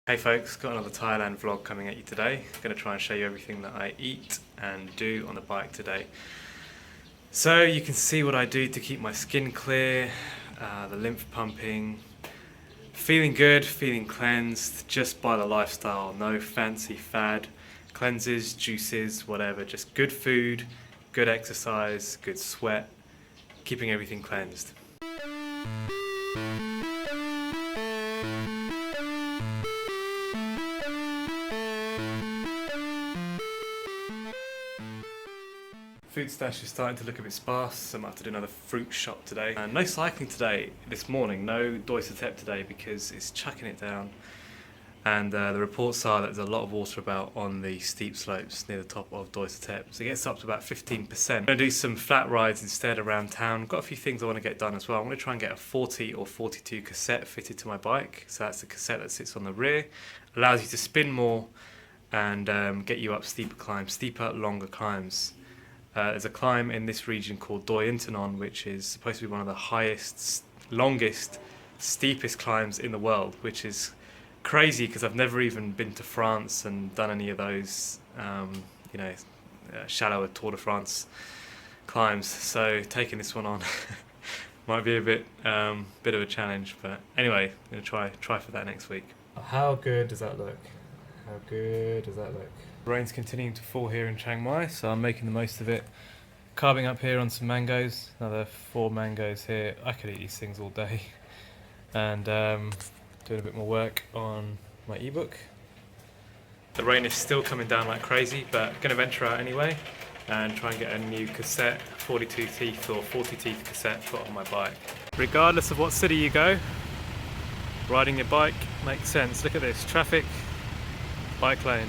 Hey folks, got another Thailand vlog coming at you today. Going to try and show you everything that I eat and do on the bike today. So you can see what I do to keep my skin clear, the lymph pumping, feeling good, feeling cleansed just by the lifestyle. No fancy fad, cleanses, juices, whatever. Just good food, good exercise, good sweat, keeping everything cleansed. Food stash is starting to look a bit sparse, so I might have to do another fruit shop today. And no cycling today, this morning, no authoritative today because it's chucking it down. And the reports are that there's a lot of water about on the steep slopes near the top of authoritative. So it gets up to about 15%. I'm going to do some flat rides instead around town. Got a few things I want to get done as well. I'm going to try and get a 40 or 42 cassette fitted to my bike. So that's the cassette that sits on the rear. Allows you to spin more and get you up steeper, longer climbs. There's a climb in this region called Doi Intanon, which is supposed to be one of the highest, longest, steepest climbs in the world, which is crazy because I've never even been to France and done any of those, shallower Tour de France climbs. So taking this one on might be a bit of a challenge, but anyway, I'm gonna try for that next week. How good does that look? How good does that look? Rain's continuing to fall here in Chiang Mai, so I'm making the most of it. Carving up here on some mangoes, another 4 mangoes here. I could eat these things all day. And doing a bit more work on my ebook. The rain is still coming down like crazy, but I'm going to venture out anyway and try and get a new cassette, 42 teeth or 40 teeth cassette put on my bike. Regardless of what city you go, riding your bike makes sense. Look at this, traffic, bike lane.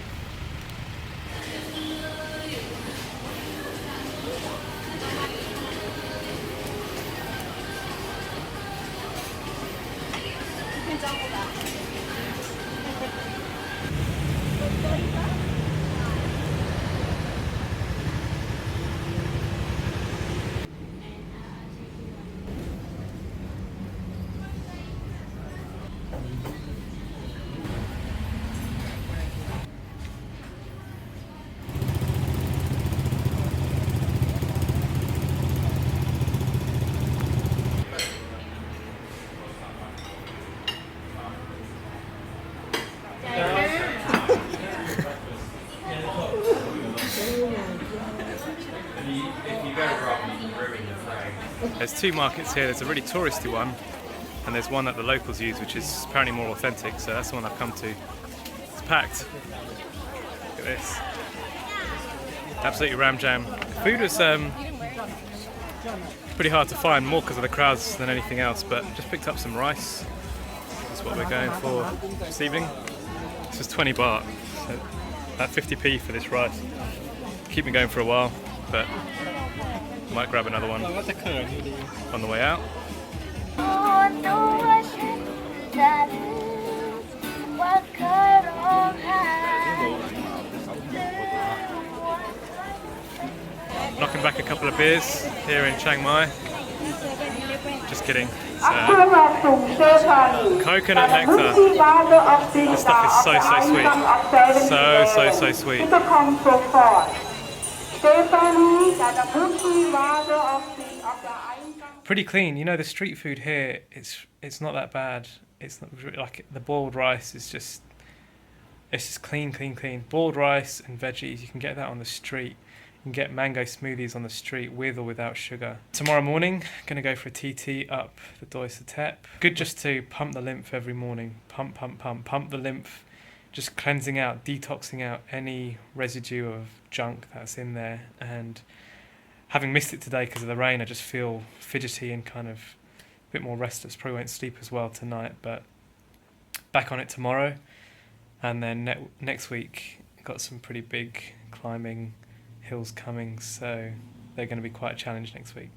There's 2 markets here. There's a really touristy one and there's one that the locals use, which is apparently more authentic, so that's the one I've come to. It's packed. Look at this. Absolutely ram jam. Food was pretty hard to find, more because of the crowds than anything else, but just picked up some rice. That's what we're going for this evening. This is 20 baht, so about 50p for this rice. Keep me going for a while, but might grab another one on the way out. Knocking back a couple of beers here in Chiang Mai. Just kidding. Coconut nectar. This stuff is so sweet. Pretty clean. You know, the street food here, it's not that bad. It's not like the boiled rice is just, it's just clean. Boiled rice and veggies, you can get that on the street. You can get mango smoothies on the street with or without sugar. Tomorrow morning, gonna go for a TT up the Doi Satep. Good just to pump the lymph every morning. Pump the lymph. Just cleansing out, detoxing out any residue of junk that's in there. And having missed it today because of the rain, I just feel fidgety and kind of a bit more restless. Probably won't sleep as well tonight, but back on it tomorrow. And then next week, got some pretty big climbing hills coming, so they're going to be quite a challenge next week.